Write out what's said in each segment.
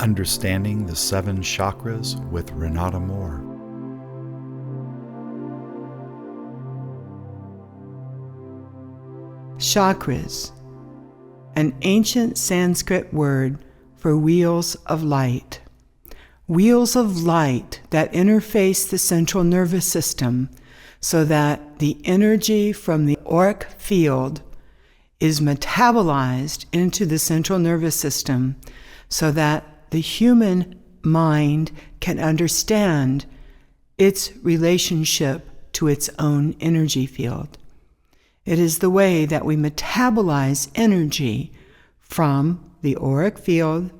Understanding the Seven Chakras with Renate Moore. Chakras, an ancient Sanskrit word for wheels of light. Wheels of light that interface the central nervous system so that the energy from the auric field is metabolized into the central nervous system so that the human mind can understand its relationship to its own energy field. It is the way that we metabolize energy from the auric field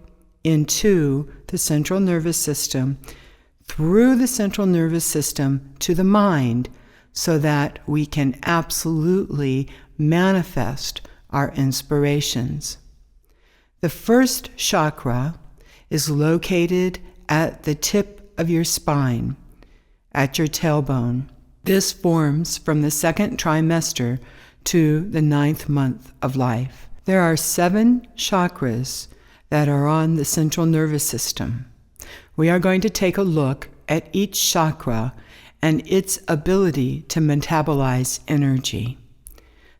into the central nervous system, through the central nervous system to the mind, so that we can absolutely manifest our inspirations. The first chakra is located at the tip of your spine, at your tailbone. This forms from the second trimester to the 9th month of life. There are 7 chakras that are on the central nervous system. We are going to take a look at each chakra and its ability to metabolize energy.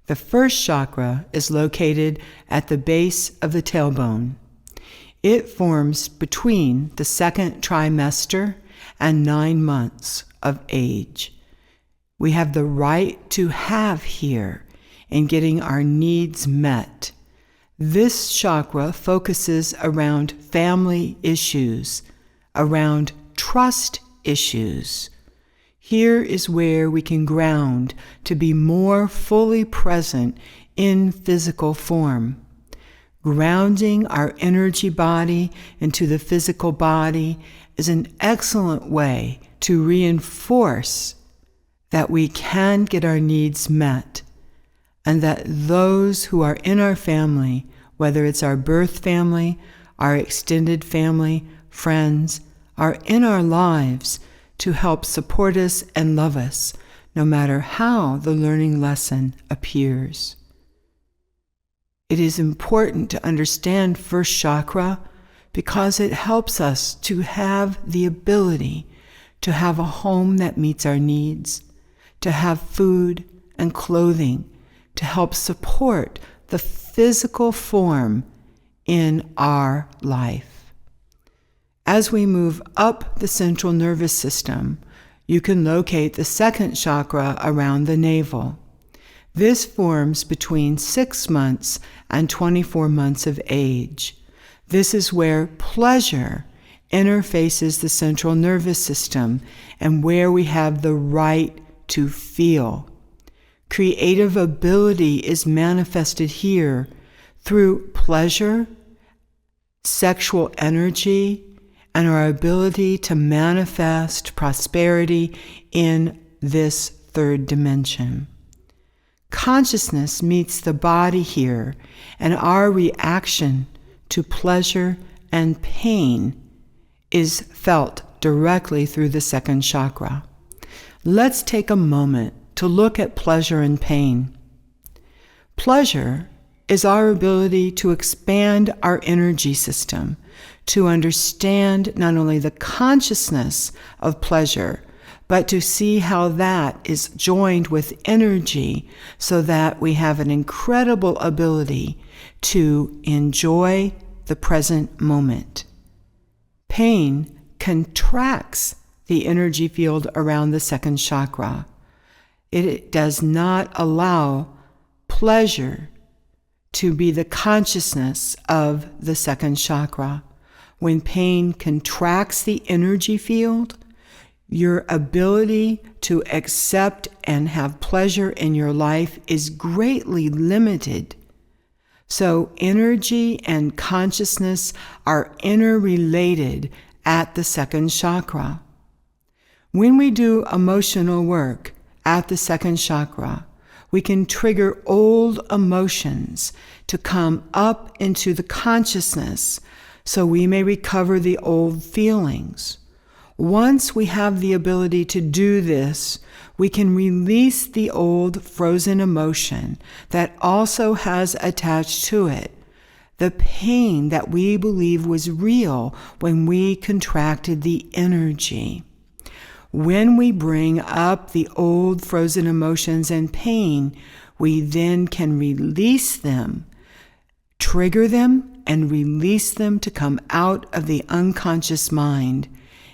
The first chakra is located at the base of the tailbone. It forms between the second trimester and 9 months of age. We have the right to have here in getting our needs met. This chakra focuses around family issues, around trust issues. Here is where we can ground to be more fully present in physical form. Grounding our energy body into the physical body is an excellent way to reinforce that we can get our needs met, and that those who are in our family, whether it's our birth family, our extended family, friends, are in our lives to help support us and love us, no matter how the learning lesson appears. It is important to understand first chakra because it helps us to have the ability to have a home that meets our needs, to have food and clothing, to help support the physical form in our life. As we move up the central nervous system, you can locate the second chakra around the navel. This forms between 6 months and 24 months of age. This is where pleasure interfaces the central nervous system and where we have the right to feel. Creative ability is manifested here through pleasure, sexual energy, and our ability to manifest prosperity in this third dimension. Consciousness meets the body here, and our reaction to pleasure and pain is felt directly through the second chakra. Let's take a moment to look at pleasure and pain. Pleasure is our ability to expand our energy system, to understand not only the consciousness of pleasure, but to see how that is joined with energy so that we have an incredible ability to enjoy the present moment. Pain contracts the energy field around the second chakra. It does not allow pleasure to be the consciousness of the second chakra. When pain contracts the energy field, your ability to accept and have pleasure in your life is greatly limited. So energy and consciousness are interrelated at the second chakra. When we do emotional work at the second chakra, we can trigger old emotions to come up into the consciousness so we may recover the old feelings. Once we have the ability to do this, we can release the old frozen emotion that also has attached to it the pain that we believe was real when we contracted the energy. When we bring up the old frozen emotions and pain, we then can release them, trigger them, and release them to come out of the unconscious mind.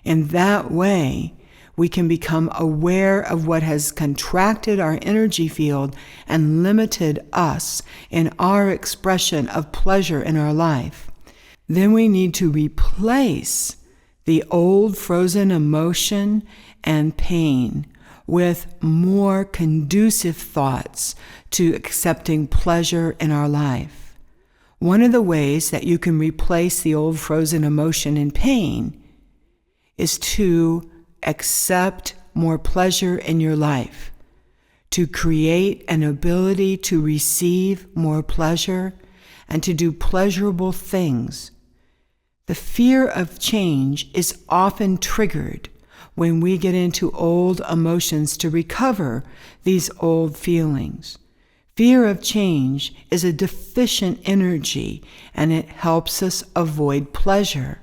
In that way, we can become aware of what has contracted our energy field and limited us in our expression of pleasure in our life. Then we need to replace the old frozen emotion and pain with more conducive thoughts to accepting pleasure in our life. One of the ways that you can replace the old frozen emotion and pain is to accept more pleasure in your life, to create an ability to receive more pleasure and to do pleasurable things. The fear of change is often triggered when we get into old emotions to recover these old feelings. Fear of change is a deficient energy, and it helps us avoid pleasure.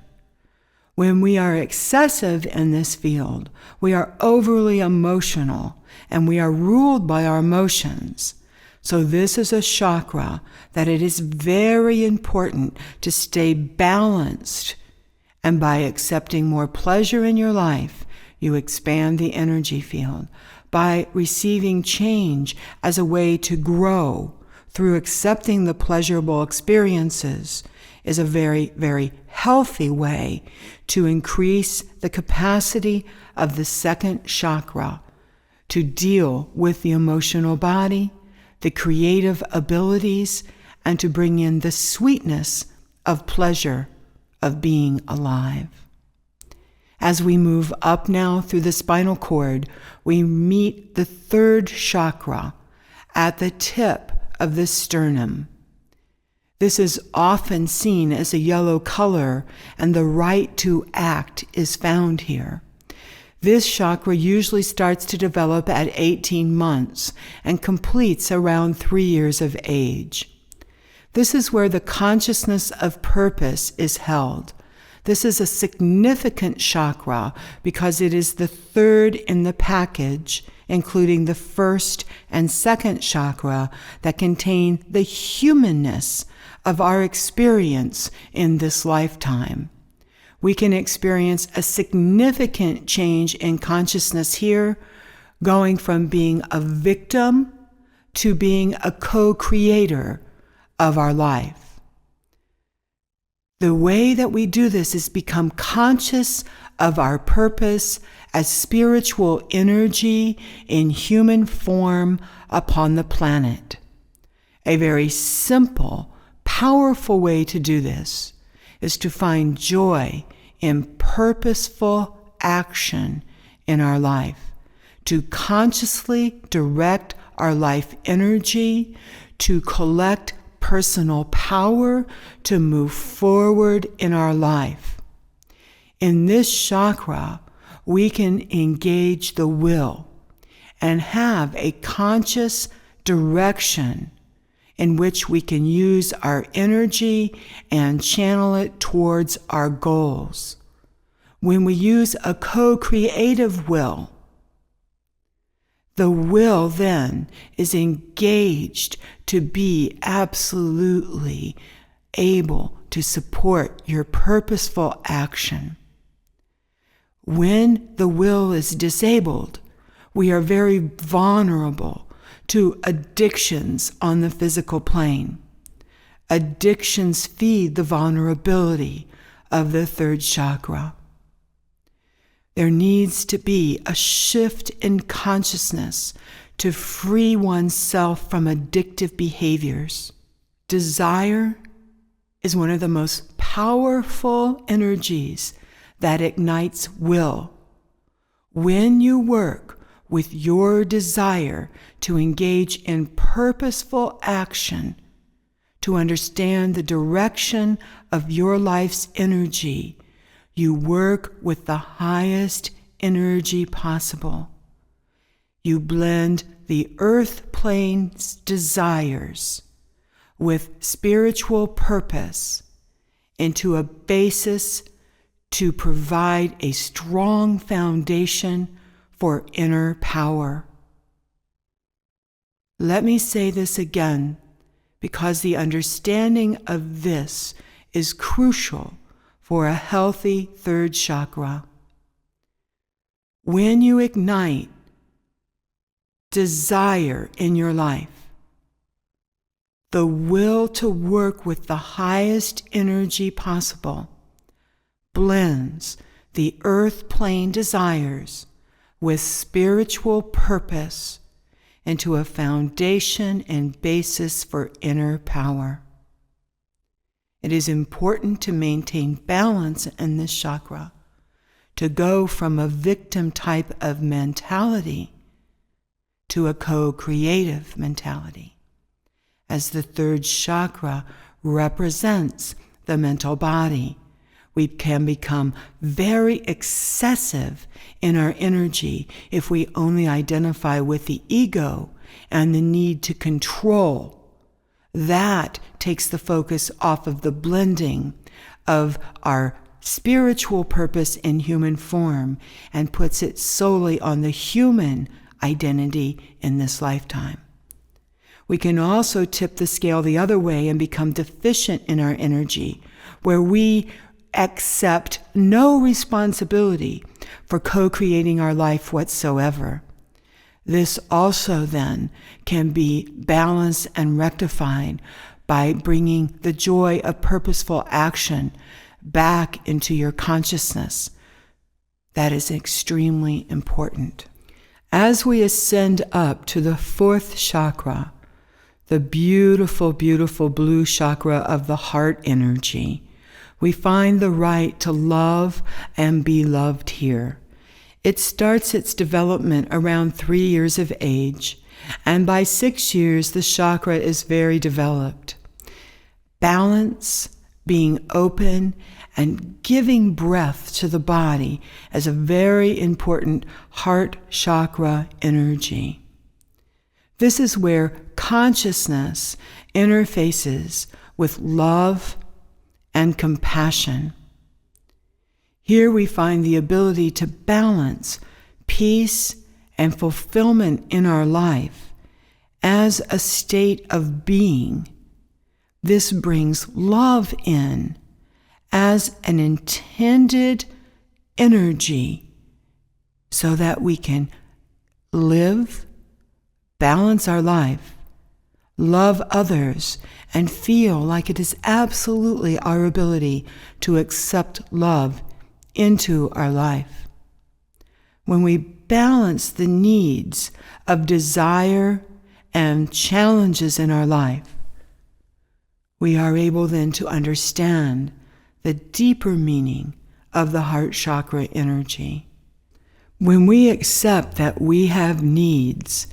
When we are excessive in this field, we are overly emotional, and we are ruled by our emotions. So this is a chakra that it is very important to stay balanced. And by accepting more pleasure in your life, you expand the energy field. By receiving change as a way to grow through accepting the pleasurable experiences is a very, very healthy way to increase the capacity of the second chakra to deal with the emotional body, the creative abilities, and to bring in the sweetness of pleasure of being alive. As we move up now through the spinal cord, we meet the third chakra at the tip of the sternum. This is often seen as a yellow color, and the right to act is found here. This chakra usually starts to develop at 18 months and completes around 3 years of age. This is where the consciousness of purpose is held. This is a significant chakra because it is the third in the package, including the first and second chakra that contain the humanness of our experience in this lifetime. We can experience a significant change in consciousness here, going from being a victim to being a co-creator of our life. The way that we do this is become conscious of our purpose as spiritual energy in human form upon the planet. A very simple, powerful way to do this is to find joy in purposeful action in our life, to consciously direct our life energy, to collect personal power to move forward in our life. In this chakra, we can engage the will and have a conscious direction in which we can use our energy and channel it towards our goals. When we use a co-creative will, the will then is engaged to be absolutely able to support your purposeful action. When the will is disabled, we are very vulnerable to addictions on the physical plane. Addictions feed the vulnerability of the third chakra. There needs to be a shift in consciousness to free oneself from addictive behaviors. Desire is one of the most powerful energies that ignites will. When you work with your desire to engage in purposeful action, to understand the direction of your life's energy, you work with the highest energy possible. You blend the earth plane's desires with spiritual purpose into a basis to provide a strong foundation for inner power. Let me say this again, because the understanding of this is crucial for a healthy third chakra. When you ignite desire in your life, the will to work with the highest energy possible blends the earth plane desires with spiritual purpose into a foundation and basis for inner power. It is important to maintain balance in this chakra, to go from a victim type of mentality to a co-creative mentality, as the third chakra represents the mental body. We can become very excessive in our energy if we only identify with the ego and the need to control. That takes the focus off of the blending of our spiritual purpose in human form and puts it solely on the human identity in this lifetime. We can also tip the scale the other way and become deficient in our energy, where we accept no responsibility for co-creating our life whatsoever. This also then can be balanced and rectified by bringing the joy of purposeful action back into your consciousness. That is extremely important. As we ascend up to the fourth chakra, the beautiful, beautiful blue chakra of the heart energy, we find the right to love and be loved here. It starts its development around 3 years of age, and by 6 years the chakra is very developed. Balance, being open, and giving breath to the body as a very important heart chakra energy. This is where consciousness interfaces with love and compassion. Here we find the ability to balance peace and fulfillment in our life as a state of being. This brings love in as an intended energy so that we can live, balance our life, love others, and feel like it is absolutely our ability to accept love into our life. When we balance the needs of desire and challenges in our life, we are able then to understand the deeper meaning of the heart chakra energy. When we accept that we have needs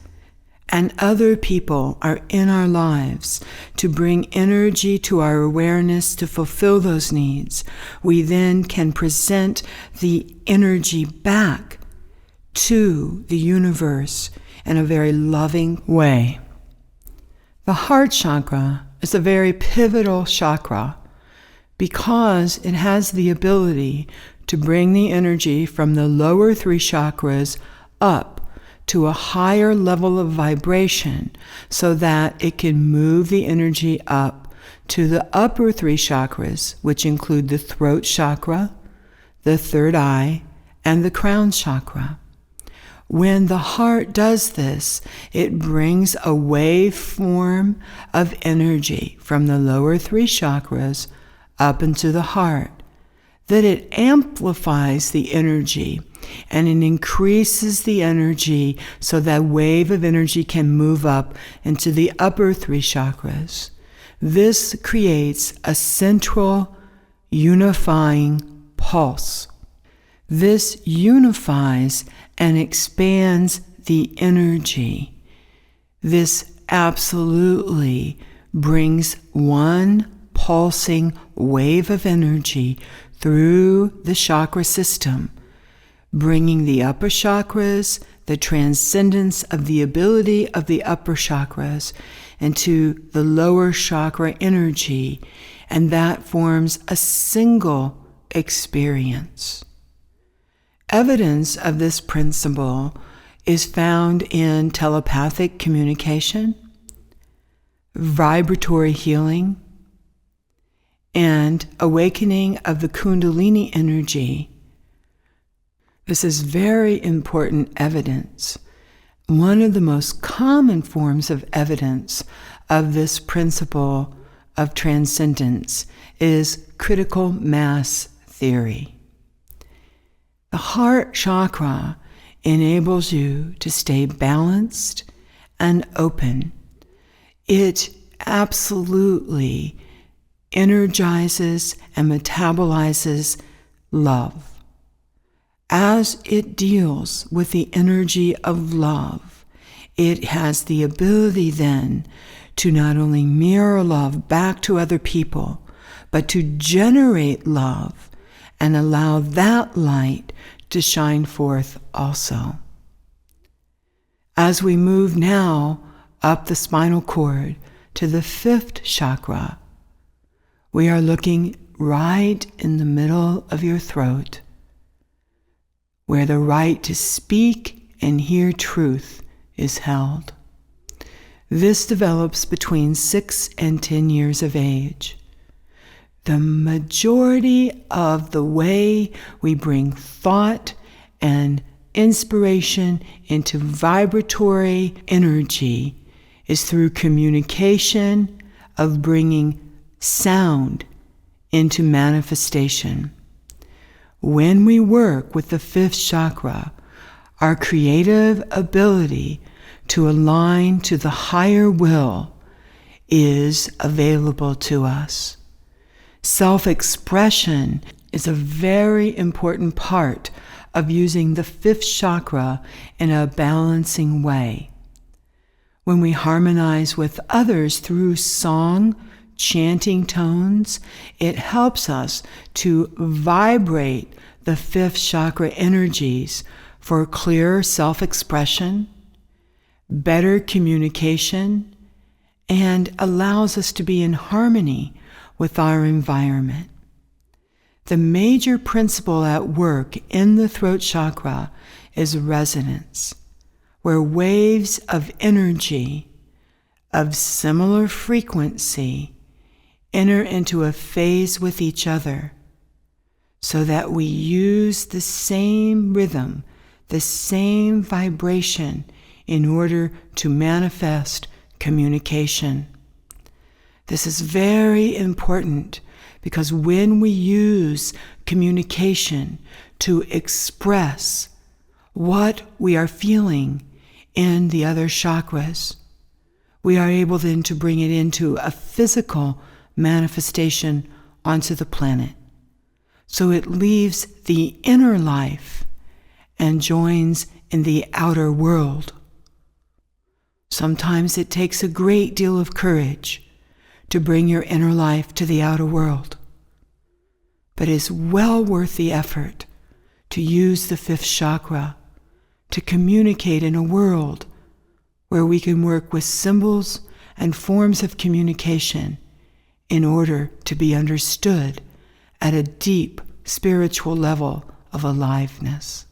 and other people are in our lives to bring energy to our awareness to fulfill those needs, we then can present the energy back to the universe in a very loving way. The heart chakra is a very pivotal chakra because it has the ability to bring the energy from the lower 3 chakras up to a higher level of vibration so that it can move the energy up to the upper 3 chakras, which include the throat chakra, the third eye, and the crown chakra. When the heart does this, it brings a wave form of energy from the lower 3 chakras up into the heart, that it amplifies the energy and it increases the energy so that wave of energy can move up into the upper 3 chakras. This creates a central unifying pulse. This unifies and expands the energy. This absolutely brings one pulsing wave of energy through the chakra system, bringing the upper chakras, the transcendence of the ability of the upper chakras, into the lower chakra energy, and that forms a single experience. Evidence of this principle is found in telepathic communication, vibratory healing, and awakening of the Kundalini energy. This is very important evidence. One of the most common forms of evidence of this principle of transcendence is critical mass theory. The heart chakra enables you to stay balanced and open. It absolutely energizes and metabolizes love. As it deals with the energy of love, it has the ability then to not only mirror love back to other people, but to generate love and allow that light to shine forth also. As we move now up the spinal cord to the 5th chakra, we are looking right in the middle of your throat, where the right to speak and hear truth is held. This develops between 6 and 10 years of age. The majority of the way we bring thought and inspiration into vibratory energy is through communication of bringing sound into manifestation. When we work with the 5th chakra, our creative ability to align to the higher will is available to us. Self-expression is a very important part of using the 5th chakra in a balancing way. When we harmonize with others through song, chanting tones, it helps us to vibrate the 5th chakra energies for clearer self-expression, better communication, and allows us to be in harmony with our environment. The major principle at work in the throat chakra is resonance, where waves of energy of similar frequency enter into a phase with each other so that we use the same rhythm, the same vibration in order to manifest communication. This is very important because when we use communication to express what we are feeling in the other chakras, we are able then to bring it into a physical manifestation onto the planet. So it leaves the inner life and joins in the outer world. Sometimes it takes a great deal of courage to bring your inner life to the outer world, but it's well worth the effort to use the 5th chakra to communicate in a world where we can work with symbols and forms of communication in order to be understood at a deep spiritual level of aliveness.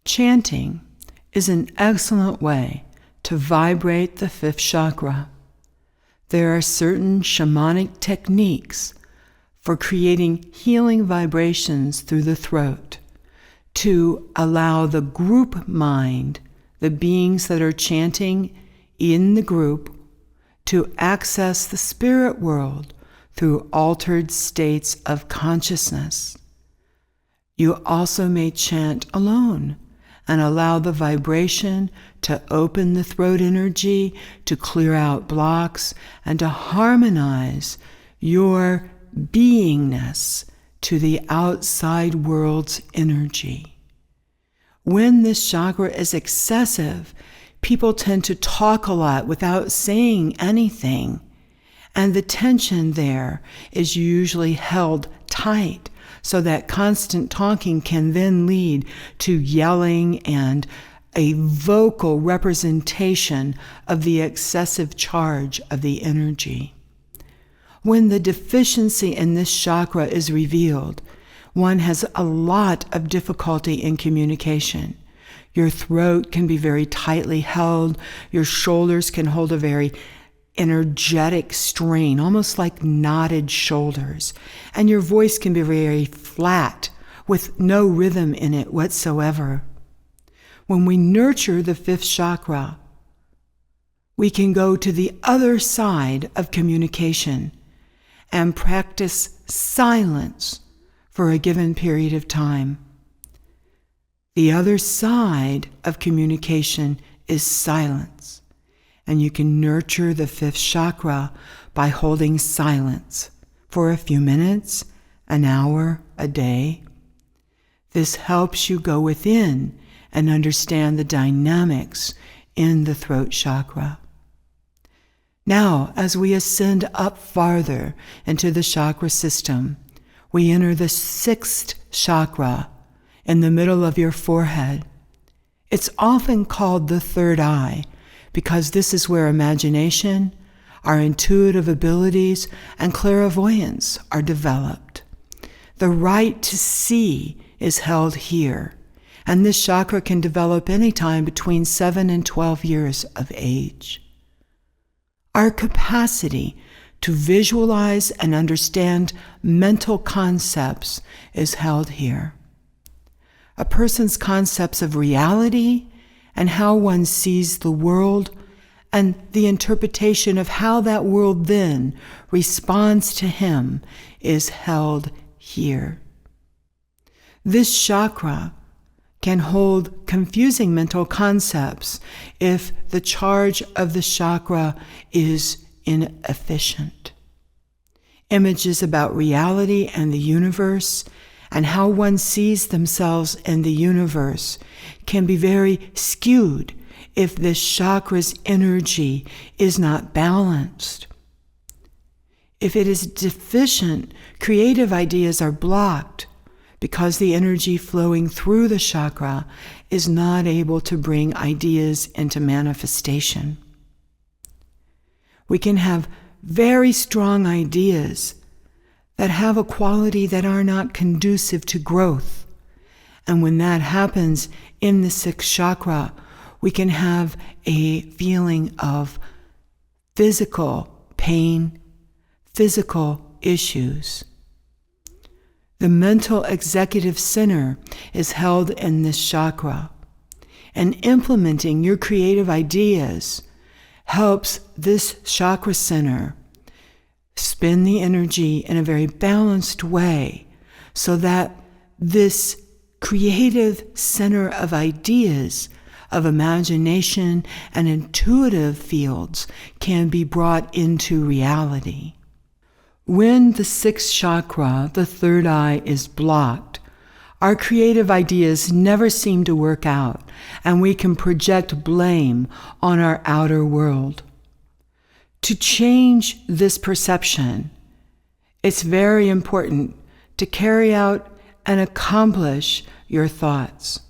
Chanting is an excellent way to vibrate the 5th chakra. There are certain shamanic techniques for creating healing vibrations through the throat to allow the group mind, the beings that are chanting in the group, to access the spirit world through altered states of consciousness. You also may chant alone and allow the vibration to open the throat energy, to clear out blocks, and to harmonize your beingness to the outside world's energy. When this chakra is excessive, people tend to talk a lot without saying anything, and the tension there is usually held tight, so that constant talking can then lead to yelling and a vocal representation of the excessive charge of the energy. When the deficiency in this chakra is revealed, one has a lot of difficulty in communication. Your throat can be very tightly held. Your shoulders can hold a very energetic strain, almost like knotted shoulders. And your voice can be very flat, with no rhythm in it whatsoever. When we nurture the fifth chakra, we can go to the other side of communication and practice silence for a given period of time. The other side of communication is silence, and you can nurture the fifth chakra by holding silence for a few minutes, an hour, a day. This helps you go within and understand the dynamics in the throat chakra. Now, as we ascend up farther into the chakra system, we enter the sixth chakra in the middle of your forehead. It's often called the third eye because this is where imagination, our intuitive abilities, and clairvoyance are developed. The right to see is held here, and this chakra can develop anytime between 7 and 12 years of age. Our capacity to visualize and understand mental concepts is held here. A person's concepts of reality and how one sees the world and the interpretation of how that world then responds to him is held here. This chakra can hold confusing mental concepts if the charge of the chakra is inefficient. Images about reality and the universe and how one sees themselves in the universe can be very skewed if this chakra's energy is not balanced. If it is deficient, creative ideas are blocked because the energy flowing through the chakra is not able to bring ideas into manifestation. We can have very strong ideas that have a quality that are not conducive to growth. And when that happens in the sixth chakra, we can have a feeling of physical pain, physical issues. The mental executive center is held in this chakra, and implementing your creative ideas helps this chakra center spin the energy in a very balanced way so that this creative center of ideas, of imagination and intuitive fields can be brought into reality. When the sixth chakra, the third eye, is blocked, our creative ideas never seem to work out, and we can project blame on our outer world. To change this perception, it's very important to carry out and accomplish your thoughts.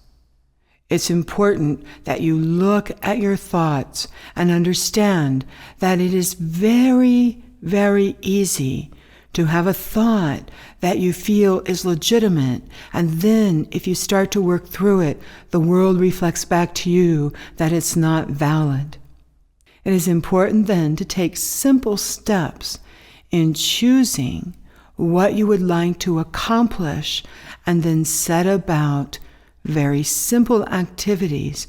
It's important that you look at your thoughts and understand that it is very, very easy to have a thought that you feel is legitimate, and then if you start to work through it, the world reflects back to you that it's not valid. It is important then to take simple steps in choosing what you would like to accomplish and then set about very simple activities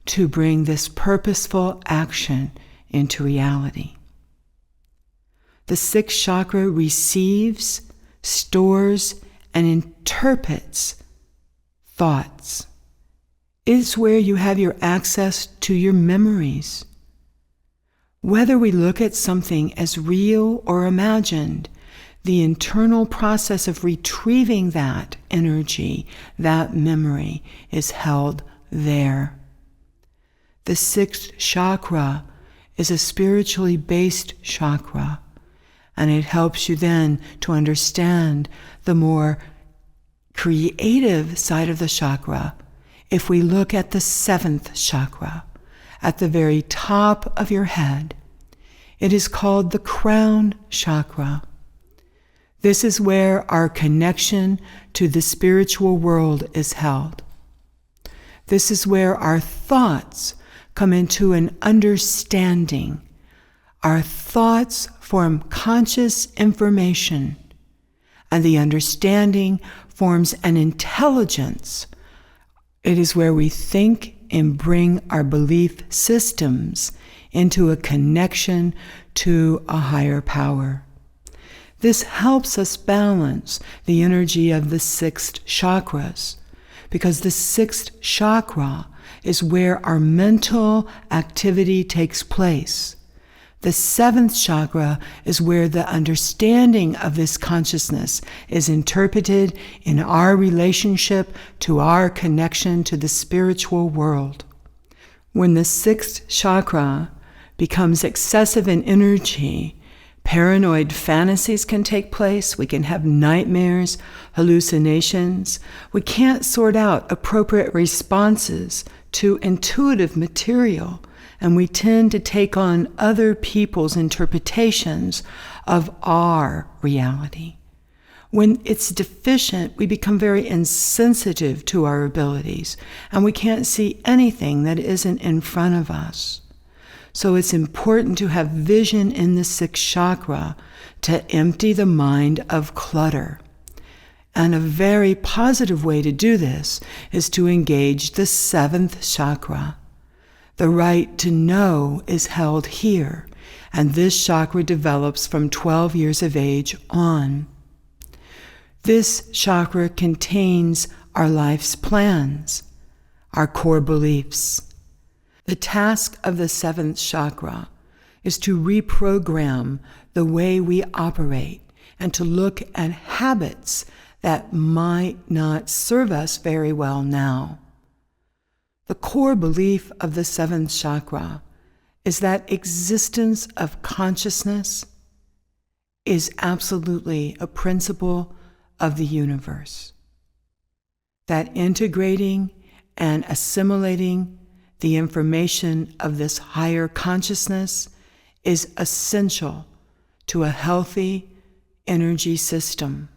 to bring this purposeful action into reality. The sixth chakra receives, stores, and interprets thoughts. It's where you have your access to your memories. Whether we look at something as real or imagined, the internal process of retrieving that energy, that memory, is held there. The sixth chakra is a spiritually based chakra, and it helps you then to understand the more creative side of the chakra if we look at the 7th chakra, at the very top of your head, it is called the crown chakra. This is where our connection to the spiritual world is held. This is where our thoughts come into an understanding. Our thoughts form conscious information, and the understanding forms an intelligence. It is where we think and bring our belief systems into a connection to a higher power. This helps us balance the energy of the 6 chakras, because the 6th chakra is where our mental activity takes place. The 7th chakra is where the understanding of this consciousness is interpreted in our relationship to our connection to the spiritual world. When the 6th chakra becomes excessive in energy, paranoid fantasies can take place. We can have nightmares, hallucinations. We can't sort out appropriate responses to intuitive material, and we tend to take on other people's interpretations of our reality. When it's deficient, we become very insensitive to our abilities, and we can't see anything that isn't in front of us. So it's important to have vision in the 6th chakra to empty the mind of clutter. And a very positive way to do this is to engage the 7th chakra. The right to know is held here, and this chakra develops from 12 years of age on. This chakra contains our life's plans, our core beliefs. The task of the 7th chakra is to reprogram the way we operate and to look at habits that might not serve us very well now. The core belief of the 7th chakra is that existence of consciousness is absolutely a principle of the universe. That integrating and assimilating the information of this higher consciousness is essential to a healthy energy system.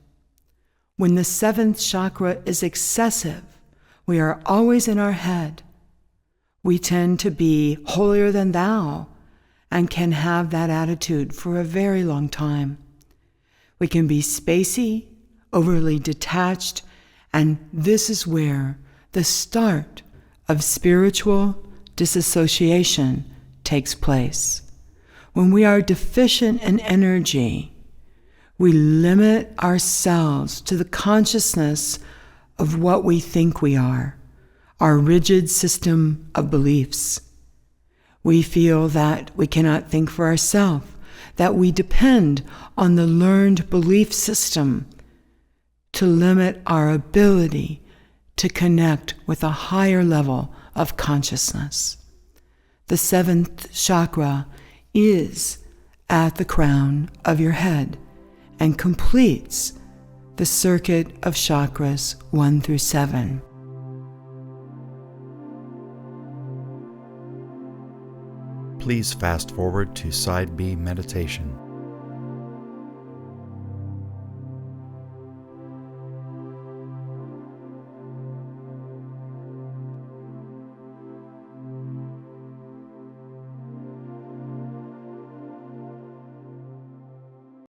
When the 7th chakra is excessive, we are always in our head. We tend to be holier than thou and can have that attitude for a very long time. We can be spacey, overly detached, and this is where the start of spiritual disassociation takes place. When we are deficient in energy, we limit ourselves to the consciousness of what we think we are, our rigid system of beliefs. We feel that we cannot think for ourselves, that we depend on the learned belief system to limit our ability to connect with a higher level of consciousness. The 7th chakra is at the crown of your head and completes the circuit of chakras 1 through 7. Please fast forward to Side B meditation.